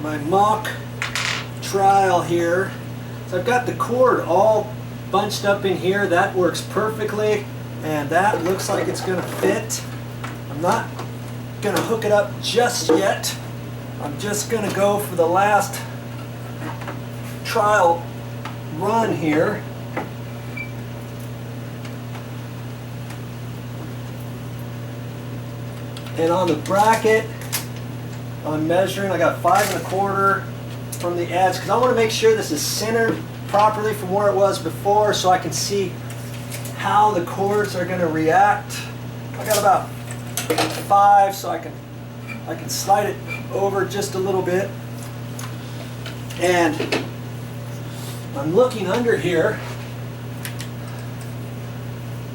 my mock trial here. So I've got the cord all bunched up in here. That works perfectly, and that looks like it's going to fit. I'm not going to hook it up just yet. I'm just going to go for the last trial run here. And on the bracket, I'm measuring, I got 5 1/4 from the edge, because I want to make sure this is centered properly from where it was before, so I can see how the cords are going to react. I got about 5, so I can slide it over just a little bit. And I'm looking under here,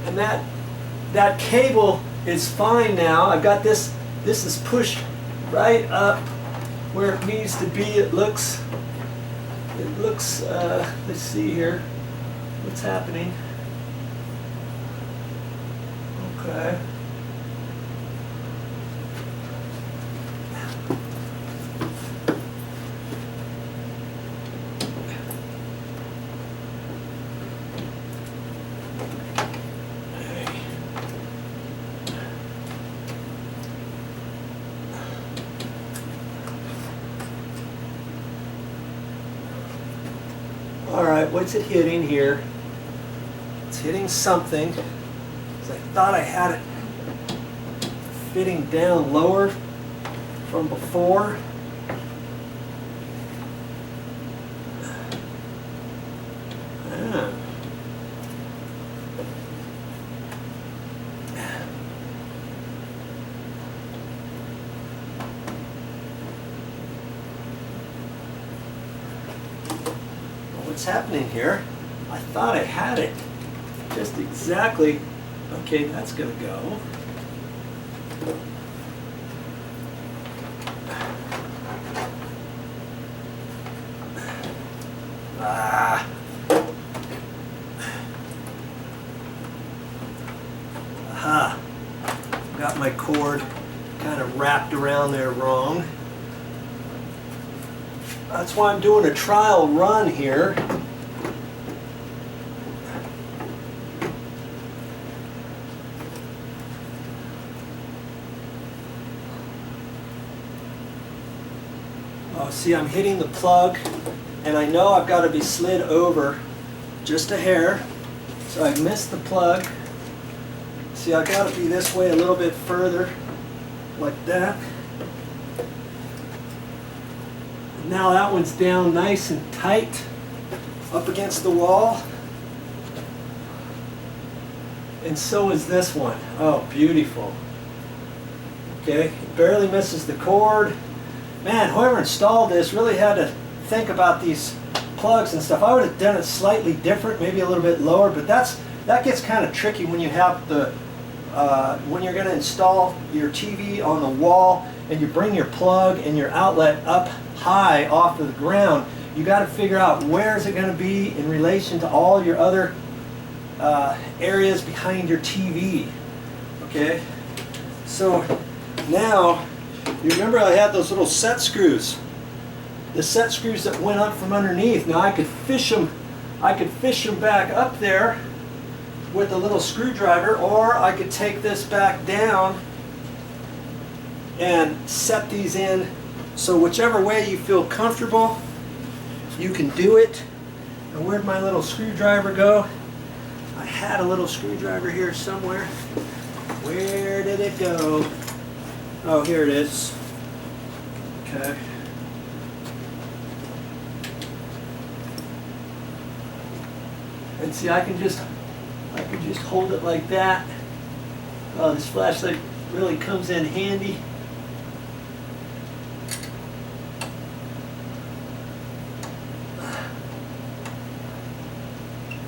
and that cable is fine now. I've got this is pushed right up where it needs to be. It looks let's see here what's happening. Okay. Alright, what's it hitting here? It's hitting something. I thought I had it fitting down lower from before. What's happening here? I thought I had it just exactly. Okay, that's gonna go. Aha. Got my cord kind of wrapped around there wrong. That's why I'm doing a trial run here. Oh, see, I'm hitting the plug, and I know I've got to be slid over just a hair, so I've missed the plug. See, I've got to be this way a little bit further, like that. Now that one's down nice and tight up against the wall. And so is this one. Oh, beautiful. Okay, it barely misses the cord. Man, whoever installed this really had to think about these plugs and stuff. I would have done it slightly different, maybe a little bit lower, but that gets kind of tricky when you have the when you're going to install your TV on the wall and you bring your plug and your outlet up high off of the ground. You got to figure out where is it going to be in relation to all your other areas behind your TV. Okay, so now you remember I had those little set screws, the set screws that went up from underneath. Now I could fish them back up there with a little screwdriver, or I could take this back down and set these in. So whichever way you feel comfortable, you can do it. And where'd my little screwdriver go? I had a little screwdriver here somewhere. Where did it go? Oh, here it is. Okay. And see, I can just hold it like that. Oh, this flashlight really comes in handy.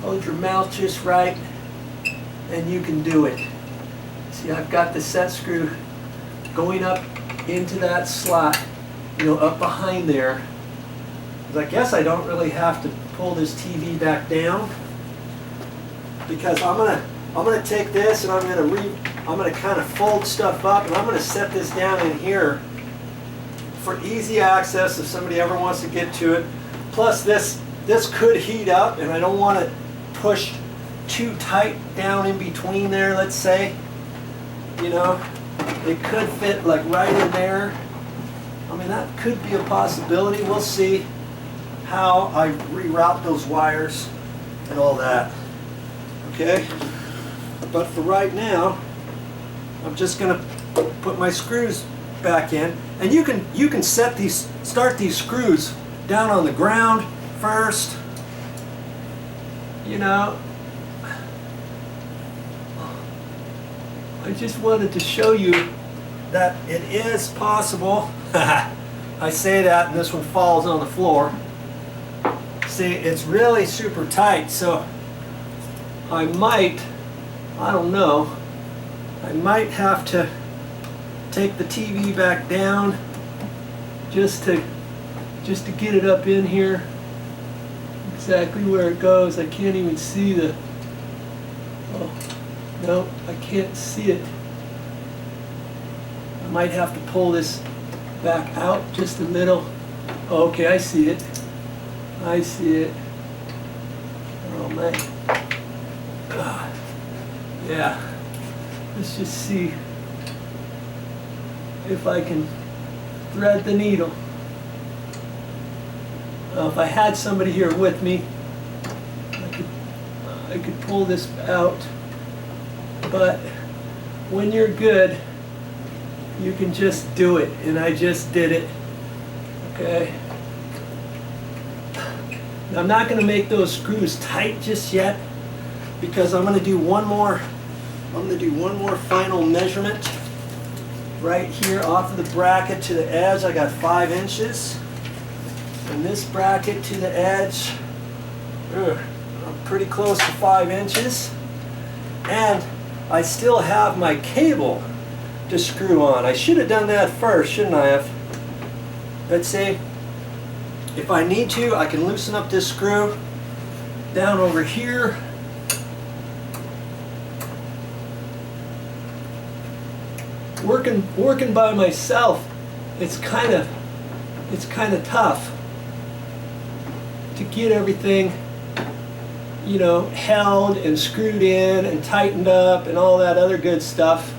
Hold your mouth just right, and you can do it. See, I've got the set screw going up into that slot, you know, up behind there. I guess I don't really have to pull this TV back down, because I'm gonna take this and I'm gonna kind of fold stuff up, and I'm gonna set this down in here for easy access if somebody ever wants to get to it. Plus this could heat up, and I don't want it pushed too tight down in between there, let's say. You know, it could fit like right in there. I mean, that could be a possibility. We'll see how I reroute those wires and all that. Okay? But for right now, I'm just gonna put my screws back in. And you can start these screws down on the ground first. You know, I just wanted to show you that it is possible. I say that and this one falls on the floor. See, it's really super tight, so I don't know, I might have to take the TV back down just to get it up in here exactly where it goes. I can't even see the, oh no, I can't see it. I might have to pull this back out just a little. Oh, okay, I see it. I see it. Oh man. Yeah. Let's just see if I can thread the needle. If I had somebody here with me, I could pull this out. But when you're good, you can just do it, and I just did it. Okay. Now, I'm not going to make those screws tight just yet because I'm going to do one more. I'm going to do one more final measurement right here off of the bracket to the edge. I got 5 inches, and this bracket to the edge, I'm pretty close to 5 inches, and I still have my cable to screw on. I should have done that first, shouldn't I have? Let's see. If I need to, I can loosen up this screw down over here. Working by myself, it's kind of tough to get everything, you know, held and screwed in and tightened up and all that other good stuff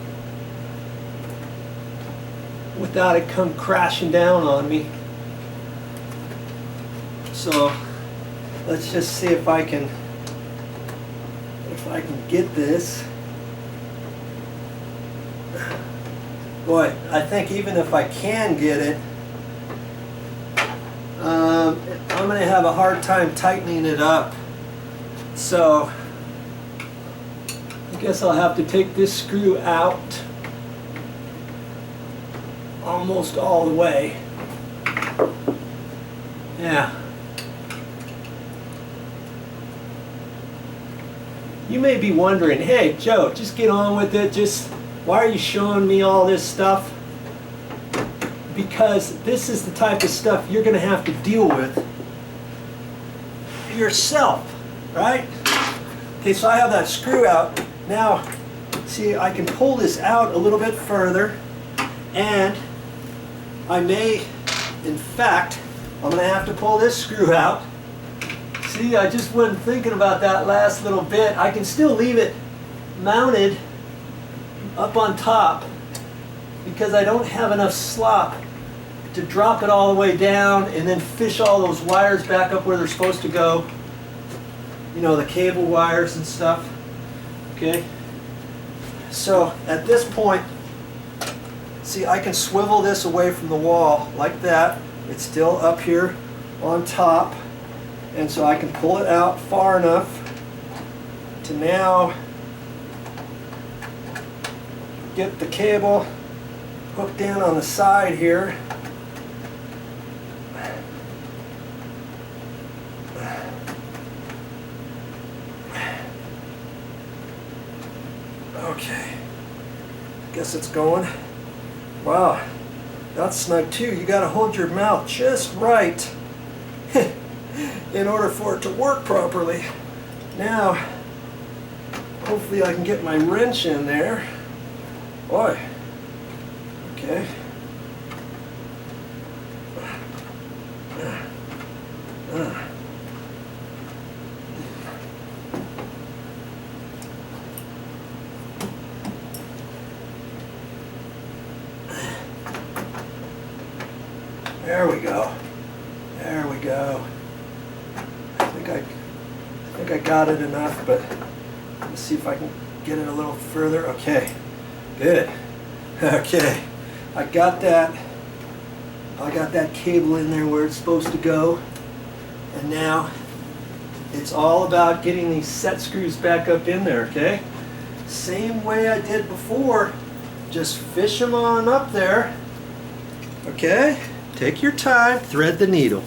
without it come crashing down on me. So let's just see if I can get this. Boy, I think even if I can get it, I'm going to have a hard time tightening it up. So I guess I'll have to take this screw out almost all the way. Yeah. You may be wondering, hey Joe, just get on with it. Why are you showing me all this stuff? Because this is the type of stuff you're going to have to deal with yourself, right? Okay, so I have that screw out. Now, see, I can pull this out a little bit further, and I may, in fact, I'm going to have to pull this screw out. See, I just wasn't thinking about that last little bit. I can still leave it mounted up on top because I don't have enough slop to drop it all the way down and then fish all those wires back up where they're supposed to go. You know, the cable wires and stuff. Okay? So at this point, see, I can swivel this away from the wall like that. It's still up here on top. And so I can pull it out far enough to now get the cable hooked in on the side here. Okay, guess it's going. Wow, that's snug too. You gotta hold your mouth just right in order for it to work properly. Now, hopefully I can get my wrench in there. Boy, okay. There we go. There we go. I think I got it enough, but let's see if I can get it a little further. Okay. Good. Okay. I got that cable in there where it's supposed to go. And now it's all about getting these set screws back up in there, okay? Same way I did before. Just fish them on up there. Okay? Take your time, thread the needle.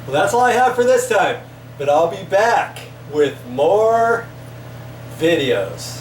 Well, that's all I have for this time, but I'll be back with more videos.